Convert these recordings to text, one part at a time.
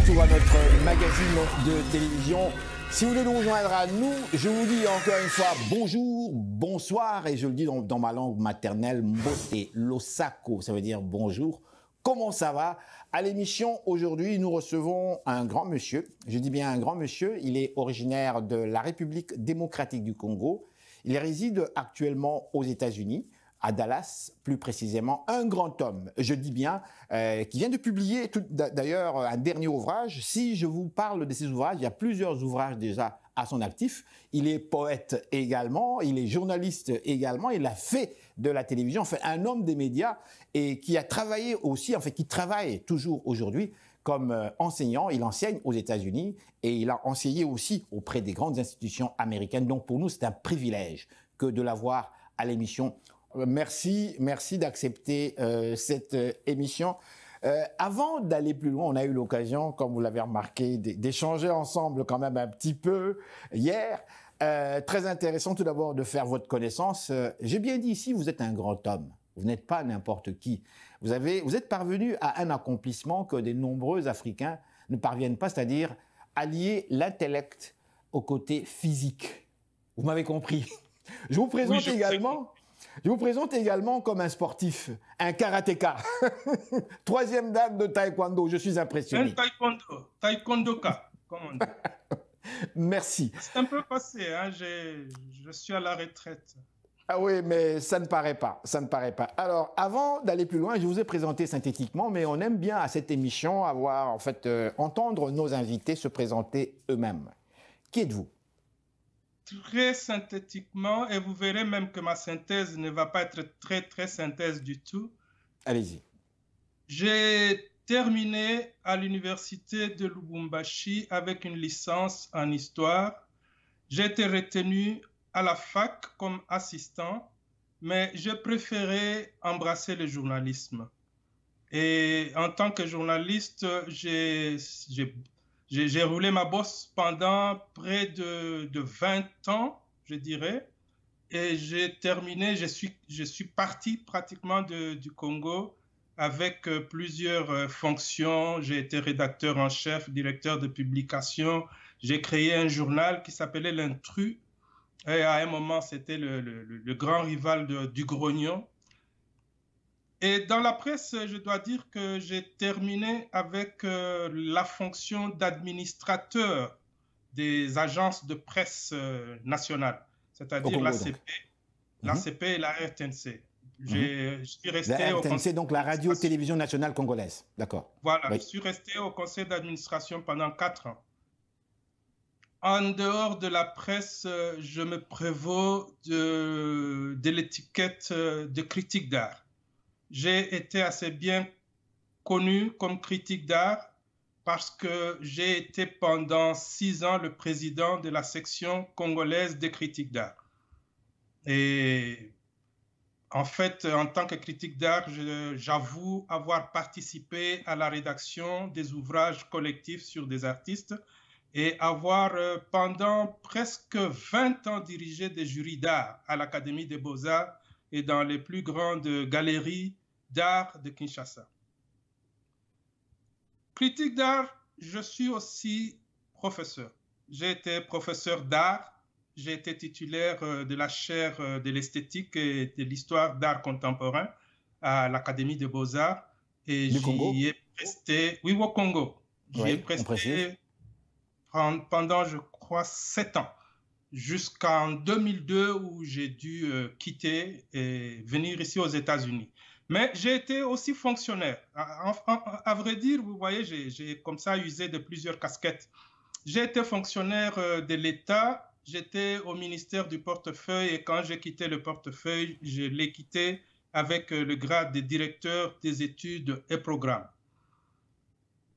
retour à notre magazine de télévision. Si vous voulez nous rejoindre à nous, je vous dis encore une fois bonjour, bonsoir, et je le dis dans ma langue maternelle, mbote, losako, ça veut dire bonjour. Comment ça va? À l'émission, aujourd'hui, nous recevons un grand monsieur. Je dis bien un grand monsieur. Il est originaire de la République démocratique du Congo. Il réside actuellement aux États-Unis, à Dallas, plus précisément, un grand homme, je dis bien, qui vient de publier d'ailleurs un dernier ouvrage. Si je vous parle de ces ouvrages, il y a plusieurs ouvrages déjà à son actif. Il est poète également, il est journaliste également, il a fait de la télévision, enfin un homme des médias et qui a travaillé aussi, en fait qui travaille toujours aujourd'hui comme enseignant. Il enseigne aux États-Unis et il a enseigné aussi auprès des grandes institutions américaines. Donc pour nous, c'est un privilège que de l'avoir à l'émission. Merci d'accepter cette émission. Avant d'aller plus loin, on a eu l'occasion, comme vous l'avez remarqué, d'échanger ensemble quand même un petit peu hier. Très intéressant tout d'abord de faire votre connaissance. J'ai bien dit ici, vous êtes un grand homme. Vous n'êtes pas n'importe qui. Vous êtes parvenu à un accomplissement que de nombreux Africains ne parviennent pas, c'est-à-dire allier l'intellect au côté physique. Vous m'avez compris. Je vous présente également... Je vous présente également comme un sportif, un karatéka. Troisième dame de taekwondo, je suis impressionné. Un taekwondoka, comme on dit. Merci. C'est un peu passé, hein, je suis à la retraite. Ah oui, mais ça ne paraît pas, ça ne paraît pas. Alors, avant d'aller plus loin, je vous ai présenté synthétiquement, mais on aime bien à cette émission entendre nos invités se présenter eux-mêmes. Qui êtes-vous? Très synthétiquement, et vous verrez même que ma synthèse ne va pas être très synthèse du tout. Allez-y. J'ai terminé à l'université de Lubumbashi avec une licence en histoire. J'ai été retenu à la fac comme assistant, mais je préférais embrasser le journalisme. Et en tant que journaliste, j'ai roulé ma bosse pendant près de 20 ans, je dirais. Et j'ai terminé, je suis parti pratiquement du Congo avec plusieurs fonctions. J'ai été rédacteur en chef, directeur de publication. J'ai créé un journal qui s'appelait L'Intrus. Et à un moment, c'était le grand rival du Grognon. Et dans la presse, je dois dire que j'ai terminé avec la fonction d'administrateur des agences de presse nationales, c'est-à-dire l'ACP et la RTNC. Je suis resté la RTNC, donc la Radio-Télévision Nationale Congolaise, d'accord. Voilà, oui. Je suis resté au conseil d'administration pendant 4 ans. En dehors de la presse, je me prévaux de l'étiquette de critique d'art. J'ai été assez bien connu comme critique d'art parce que j'ai été pendant 6 ans le président de la section congolaise des critiques d'art. Et en fait, en tant que critique d'art, j'avoue avoir participé à la rédaction des ouvrages collectifs sur des artistes et avoir pendant presque 20 ans dirigé des jurys d'art à l'Académie des Beaux-Arts et dans les plus grandes galeries d'art de Kinshasa. Critique d'art, je suis aussi professeur. J'ai été professeur d'art, j'ai été titulaire de la chaire de l'esthétique et de l'histoire d'art contemporain à l'Académie des Beaux-Arts. Et j'y ai presté, oui, au Congo. J'y ai presté pendant, je crois, 7 ans, jusqu'en 2002 où j'ai dû quitter et venir ici aux États-Unis. Mais j'ai été aussi fonctionnaire. À vrai dire, vous voyez, j'ai comme ça usé de plusieurs casquettes. J'ai été fonctionnaire de l'État, j'étais au ministère du portefeuille et quand j'ai quitté le portefeuille, je l'ai quitté avec le grade de directeur des études et programmes.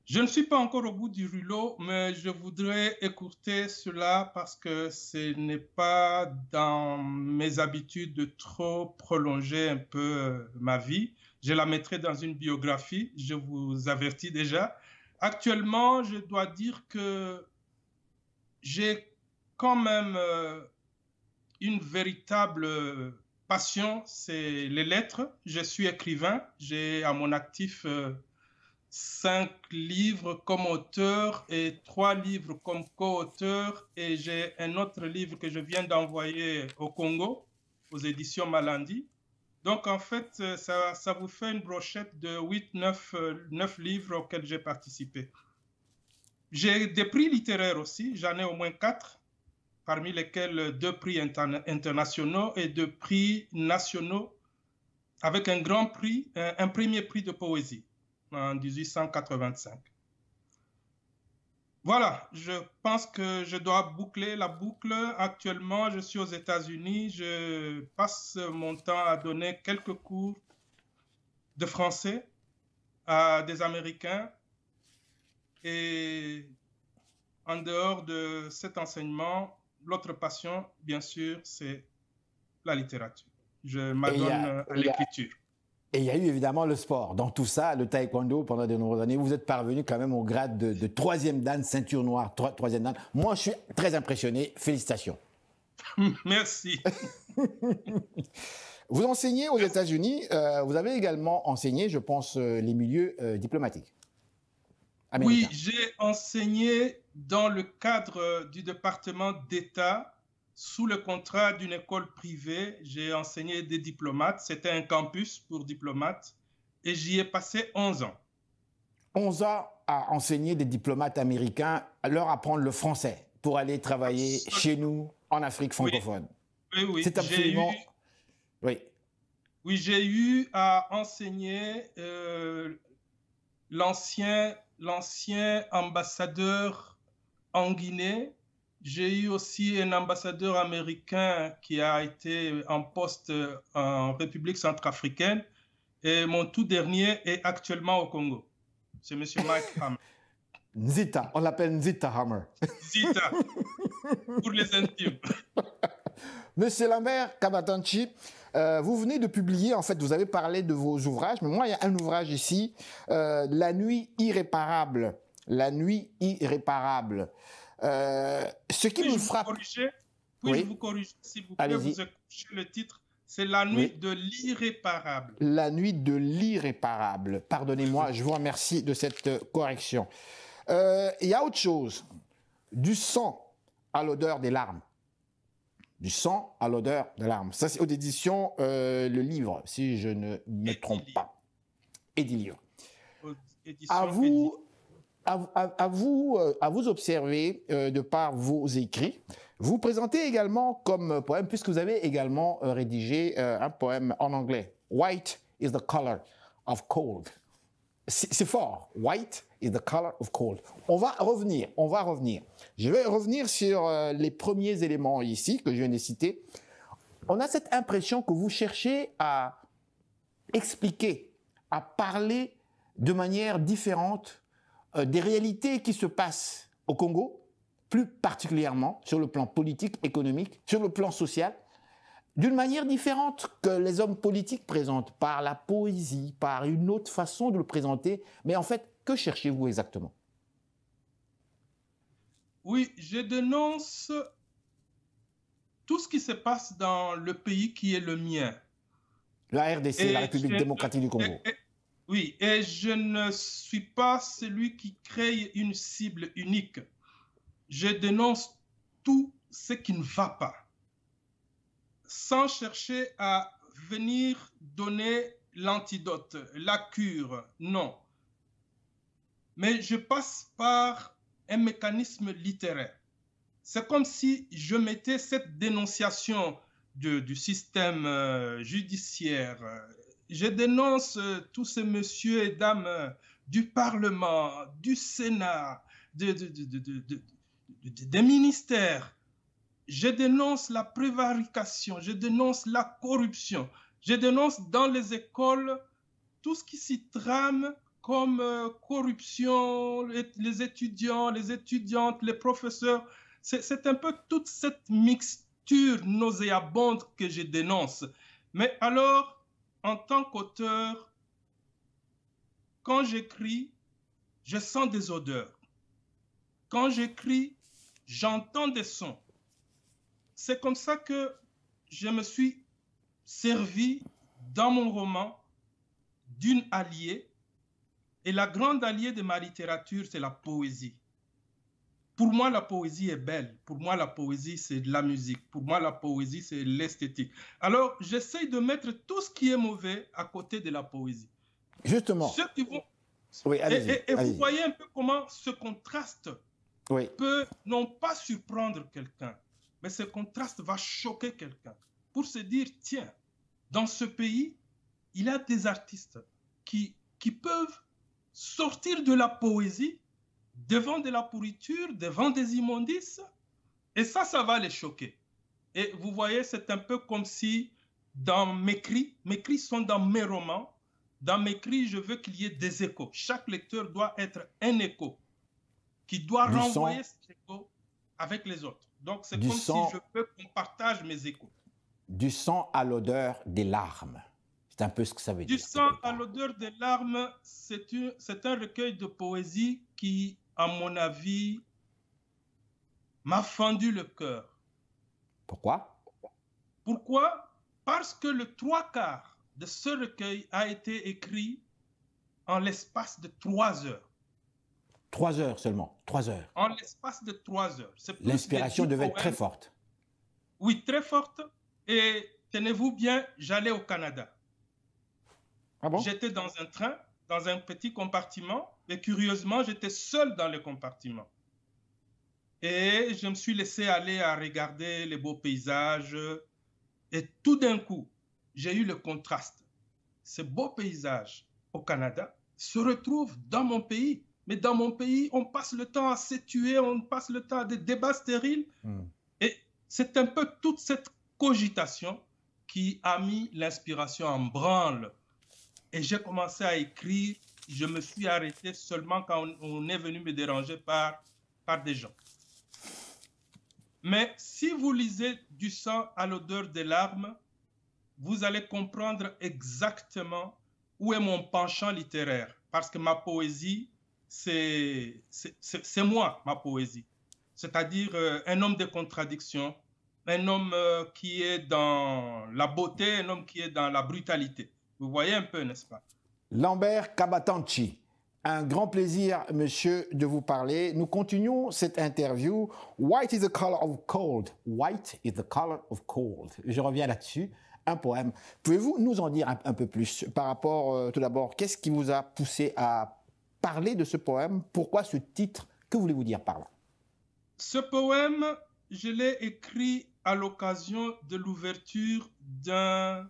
Je ne suis pas encore au bout du rouleau, mais je voudrais écourter cela parce que ce n'est pas dans mes habitudes de trop prolonger un peu ma vie. Je la mettrai dans une biographie, je vous avertis déjà. Actuellement, je dois dire que j'ai quand même une véritable passion, c'est les lettres. Je suis écrivain, j'ai à mon actif 5 livres comme auteur et 3 livres comme co-auteur. Et j'ai un autre livre que je viens d'envoyer au Congo, aux éditions Malandi. Donc, en fait, ça vous fait une brochette de 9 livres auxquels j'ai participé. J'ai des prix littéraires aussi, j'en ai au moins 4, parmi lesquels 2 prix internationaux et 2 prix nationaux, avec un grand prix, un premier prix de poésie en 1885. Voilà, je pense que je dois boucler la boucle. Actuellement, je suis aux États-Unis. Je passe mon temps à donner quelques cours de français à des Américains. Et en dehors de cet enseignement, l'autre passion, bien sûr, c'est la littérature. Je m'adonne à l'écriture. Et il y a eu évidemment le sport. Dans tout ça, le taekwondo, pendant de nombreuses années, vous êtes parvenu quand même au grade de 3e dan, ceinture noire, 3e dan. Moi, je suis très impressionné. Félicitations. Merci. Vous enseignez aux États-Unis. Vous avez également enseigné, je pense, les milieux diplomatiques américains. Oui, j'ai enseigné dans le cadre du département d'État sous le contrat d'une école privée. J'ai enseigné des diplomates. C'était un campus pour diplomates et j'y ai passé 11 ans. 11 ans à enseigner des diplomates américains, à leur apprendre le français pour aller travailler chez nous en Afrique francophone. Oui. C'est absolument... Oui, j'ai eu à enseigner l'ancien ambassadeur en Guinée. J'ai eu aussi un ambassadeur américain qui a été en poste en République centrafricaine. Et mon tout dernier est actuellement au Congo. C'est M. Mike Hammer. Nzita, on l'appelle Nzita Hammer. Nzita, pour les intimes. Monsieur Lambert Kabatanchi, vous venez de publier, en fait, vous avez parlé de vos ouvrages, mais moi, il y a un ouvrage ici, La nuit irréparable. La nuit irréparable. Ce qui me frappe... Puis-je vous corriger, s'il vous plaît, vous écoutez le titre, c'est La nuit de l'irréparable. La nuit de l'irréparable. Pardonnez-moi, je vous remercie de cette correction. Il y a autre chose. Du sang à l'odeur des larmes. Du sang à l'odeur des larmes. Ça, c'est aux éditions Le Livre, si je ne me trompe pas. Édilivre. À vous observer de par vos écrits. Vous présentez également comme poème, puisque vous avez également rédigé un poème en anglais. White is the color of cold. C'est fort. White is the color of cold. On va revenir. Je vais revenir sur les premiers éléments ici que je viens de citer. On a cette impression que vous cherchez à expliquer, à parler de manière différente des réalités qui se passent au Congo, plus particulièrement sur le plan politique, économique, sur le plan social, d'une manière différente que les hommes politiques présentent, par la poésie, par une autre façon de le présenter. Mais en fait, que cherchez-vous exactement? Oui, je dénonce tout ce qui se passe dans le pays qui est le mien. La RDC, la République démocratique du Congo. Oui, et je ne suis pas celui qui crée une cible unique. Je dénonce tout ce qui ne va pas, sans chercher à venir donner l'antidote, la cure, non. Mais je passe par un mécanisme littéraire. C'est comme si je mettais cette dénonciation du système judiciaire. Je dénonce tous ces messieurs et dames du Parlement, du Sénat, des ministères. Je dénonce la prévarication, je dénonce la corruption, je dénonce dans les écoles tout ce qui s'y trame comme corruption, les étudiants, les étudiantes, les professeurs. C'est un peu toute cette mixture nauséabonde que je dénonce. Mais alors, en tant qu'auteur, quand j'écris, je sens des odeurs. Quand j'écris, j'entends des sons. C'est comme ça que je me suis servi dans mon roman d'une alliée Et la grande alliée de ma littérature, c'est la poésie. Pour moi, la poésie est belle. Pour moi, la poésie, c'est de la musique. Pour moi, la poésie, c'est l'esthétique. Alors, j'essaye de mettre tout ce qui est mauvais à côté de la poésie. Justement. Ceux qui vont... Oui, et vous voyez un peu comment ce contraste peut non pas surprendre quelqu'un, mais ce contraste va choquer quelqu'un pour se dire, tiens, dans ce pays, il y a des artistes qui peuvent sortir de la poésie devant de la pourriture, devant des immondices, et ça va les choquer. Et vous voyez, c'est un peu comme si dans mes cris sont dans mes romans, dans mes cris, je veux qu'il y ait des échos. Chaque lecteur doit être un écho, qui doit renvoyer cet écho avec les autres. Donc c'est comme si je veux qu'on partage mes échos. Du sang à l'odeur des larmes. C'est un peu ce que ça veut dire. Du sang à l'odeur des larmes, c'est un recueil de poésie qui, à mon avis, m'a fendu le cœur. Pourquoi? Pourquoi? Parce que le 3/4 de ce recueil a été écrit en l'espace de 3 heures. 3 heures seulement, 3 heures. En l'espace de 3 heures. L'inspiration devait être très forte. Oui, très forte. Et tenez-vous bien, j'allais au Canada. Ah bon? J'étais dans un train, dans un petit compartiment, et curieusement, j'étais seul dans le compartiment. Et je me suis laissé aller à regarder les beaux paysages. Et tout d'un coup, j'ai eu le contraste. Ces beaux paysages au Canada se retrouvent dans mon pays. Mais dans mon pays, on passe le temps à se tuer, on passe le temps à des débats stériles. Et c'est un peu toute cette cogitation qui a mis l'inspiration en branle. Et j'ai commencé à écrire. Je me suis arrêté seulement quand on est venu me déranger par des gens. Mais si vous lisez Du sang à l'odeur des larmes, vous allez comprendre exactement où est mon penchant littéraire. Parce que ma poésie, c'est moi, ma poésie. C'est-à-dire un homme de contradiction, un homme qui est dans la beauté, un homme qui est dans la brutalité. Vous voyez un peu, n'est-ce pas? Lambert Kabatanchi, un grand plaisir, monsieur, de vous parler. Nous continuons cette interview. White is the color of cold. White is the color of cold. Je reviens là-dessus. Un poème. Pouvez-vous nous en dire un peu plus par rapport, tout d'abord, qu'est-ce qui vous a poussé à parler de ce poème? Pourquoi ce titre? Que voulez-vous dire par là? Ce poème, je l'ai écrit à l'occasion de l'ouverture d'un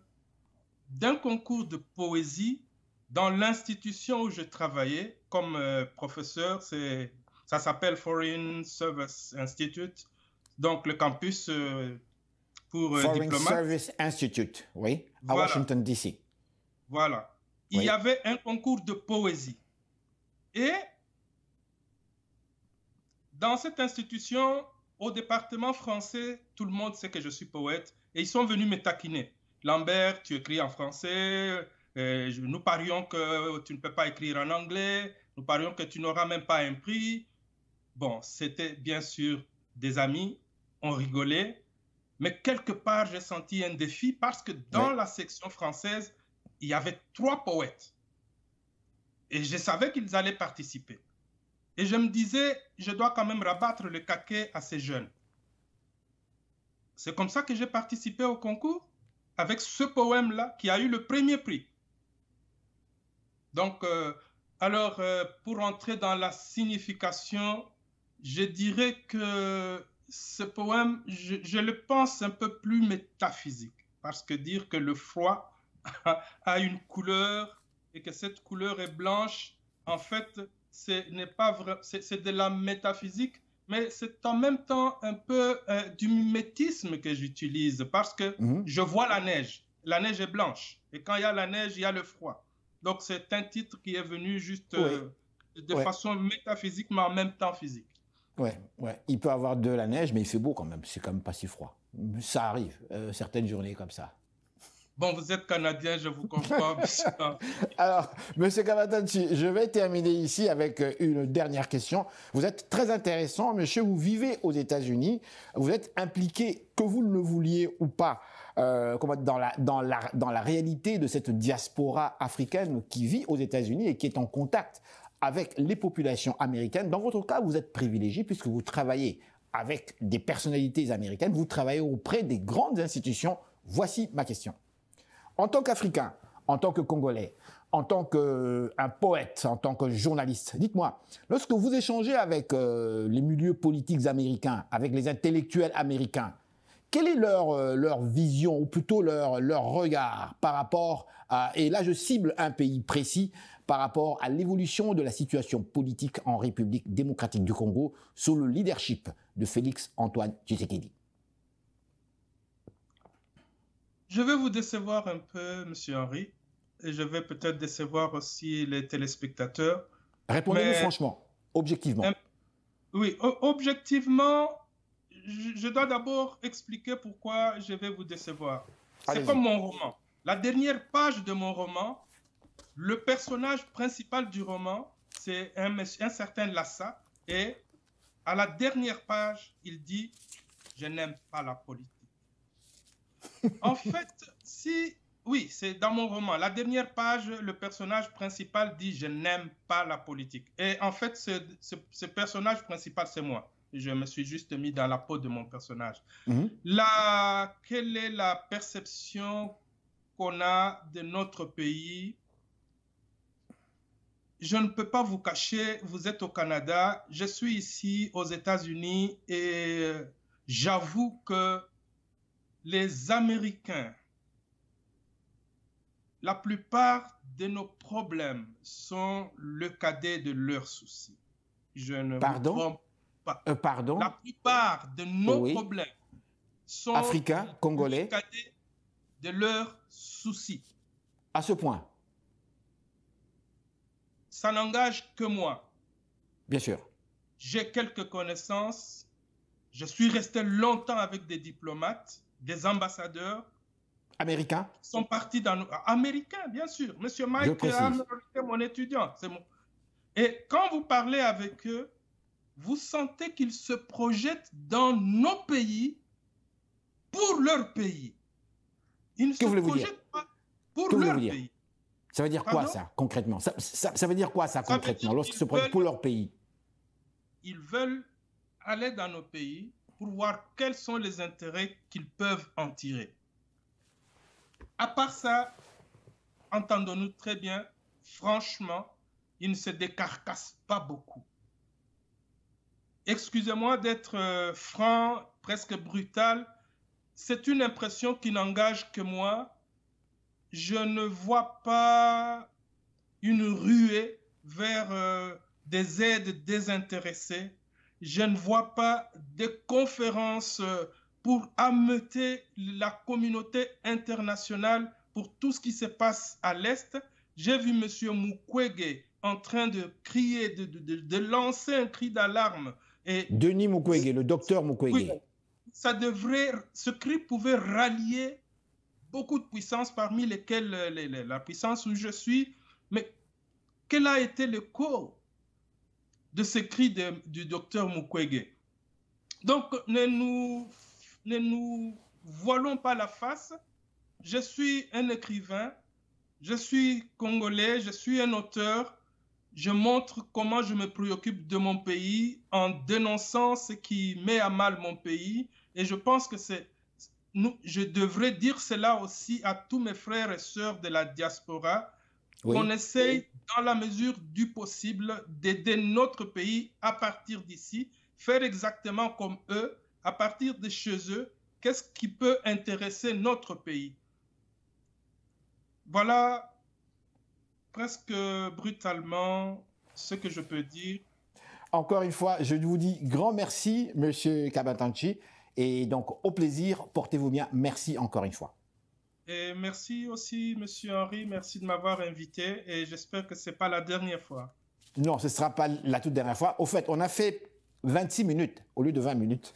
concours de poésie dans l'institution où je travaillais comme professeur. Ça s'appelle Foreign Service Institute, donc le campus pour Foreign diplomates. Service Institute, oui, à Washington, D.C. Voilà. Il y avait un concours de poésie. Et dans cette institution, au département français, tout le monde sait que je suis poète. Et ils sont venus me taquiner. Lambert, tu écris en français. Nous parions que tu ne peux pas écrire en anglais. Nous parions que tu n'auras même pas un prix. Bon, c'était bien sûr des amis. On rigolait. Mais quelque part, j'ai senti un défi parce que dans la section française, il y avait 3 poètes. Et je savais qu'ils allaient participer. Et je me disais, je dois quand même rabattre le caquet à ces jeunes. C'est comme ça que j'ai participé au concours, avec ce poème-là qui a eu le premier prix. Donc, pour entrer dans la signification, je dirais que ce poème, je le pense un peu plus métaphysique, parce que dire que le froid a une couleur et que cette couleur est blanche, en fait, c'est de la métaphysique, mais c'est en même temps un peu du mimétisme que j'utilise, parce que je vois la neige. La neige est blanche, et quand il y a la neige, il y a le froid. Donc, c'est un titre qui est venu juste de façon métaphysique, mais en même temps physique. Ouais. Il peut avoir de la neige, mais il fait beau quand même. C'est quand même pas si froid. Ça arrive, certaines journées comme ça. Bon, vous êtes Canadien, je vous comprends. Alors, Monsieur Kabatanchi, je vais terminer ici avec une dernière question. Vous êtes très intéressant, monsieur, vous vivez aux États-Unis, vous êtes impliqué, que vous ne le vouliez ou pas, dans la réalité de cette diaspora africaine qui vit aux États-Unis et qui est en contact avec les populations américaines. Dans votre cas, vous êtes privilégié puisque vous travaillez avec des personnalités américaines, vous travaillez auprès des grandes institutions. Voici ma question. En tant qu'Africain, en tant que Congolais, en tant qu'un poète, en tant que journaliste, dites-moi, lorsque vous échangez avec les milieux politiques américains, avec les intellectuels américains, quelle est leur vision, ou plutôt leur regard par rapport à, et là je cible un pays précis, par rapport à l'évolution de la situation politique en République démocratique du Congo sous le leadership de Félix Antoine Tshisekedi? Je vais vous décevoir un peu, Monsieur Henri, et je vais peut-être décevoir aussi les téléspectateurs. Répondez-nous franchement, objectivement. Oui, objectivement, je dois d'abord expliquer pourquoi je vais vous décevoir. C'est comme mon roman. La dernière page de mon roman, le personnage principal du roman, c'est un certain Lassa, et à la dernière page, il dit « Je n'aime pas la politique ». En fait, oui, c'est dans mon roman. La dernière page, le personnage principal dit « Je n'aime pas la politique ». Et en fait, ce personnage principal, c'est moi. Je me suis juste mis dans la peau de mon personnage. Quelle est la perception qu'on a de notre pays? Je ne peux pas vous cacher, vous êtes au Canada, je suis ici aux États-Unis et j'avoue que les Américains, la plupart de nos problèmes sont le cadet de leurs soucis. Je ne me trompe pas. Pardon? La plupart de nos problèmes sont africains, congolais, le cadet de leurs soucis. À ce point? Ça n'engage que moi. Bien sûr. J'ai quelques connaissances. Je suis resté longtemps avec des diplomates, des ambassadeurs. Américains? Qui sont partis dans nos... Américains, bien sûr. Monsieur Mike est mon étudiant. Et quand vous parlez avec eux, vous sentez qu'ils se projettent dans nos pays pour leur pays. Ils ne se projettent pas pour leur pays. Ça veut dire quoi, ça, concrètement? Ça veut dire quoi, ça, concrètement, lorsqu'ils se projettent pour leur pays? Ils veulent aller dans nos pays pour voir quels sont les intérêts qu'ils peuvent en tirer. À part ça, entendons-nous très bien, franchement, ils ne se décarcassent pas beaucoup. Excusez-moi d'être franc, presque brutal, c'est une impression qui n'engage que moi. Je ne vois pas une ruée vers des aides désintéressées. Je ne vois pas des conférences pour ameuter la communauté internationale pour tout ce qui se passe à l'Est. J'ai vu M. Mukwege en train de crier, de lancer un cri d'alarme. Denis Mukwege, le docteur Mukwege. Oui, ce cri pouvait rallier beaucoup de puissances, parmi lesquelles la puissance où je suis. Mais quel a été le cours de ce cri du docteur Mukwege? Donc, ne nous voilons pas la face. Je suis un écrivain, je suis congolais, je suis un auteur. Je montre comment je me préoccupe de mon pays en dénonçant ce qui met à mal mon pays. Et je pense que je devrais dire cela aussi à tous mes frères et sœurs de la diaspora, qu'on essaye, dans la mesure du possible, d'aider notre pays à partir d'ici, faire exactement comme eux, à partir de chez eux, qu'est-ce qui peut intéresser notre pays. Voilà presque brutalement ce que je peux dire. Encore une fois, je vous dis grand merci, Monsieur Kabatanchi. Et donc, au plaisir, portez-vous bien. Merci encore une fois. Et merci aussi, Monsieur Henri. Merci de m'avoir invité. Et j'espère que ce n'est pas la dernière fois. Non, ce ne sera pas la toute dernière fois. Au fait, on a fait 26 minutes au lieu de 20 minutes.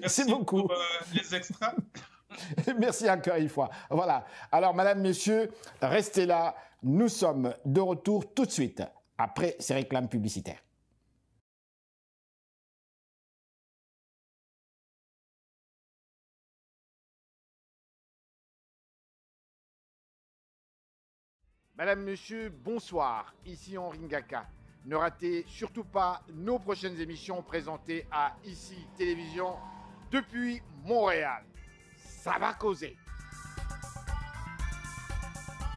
C'est beaucoup. Pour les extras. Merci encore une fois. Voilà. Alors, madame, messieurs, restez là. Nous sommes de retour tout de suite après ces réclames publicitaires. Madame, monsieur, bonsoir. Ici Henri Ngaka. Ne ratez surtout pas nos prochaines émissions présentées à ICI Télévision depuis Montréal. Ça va causer.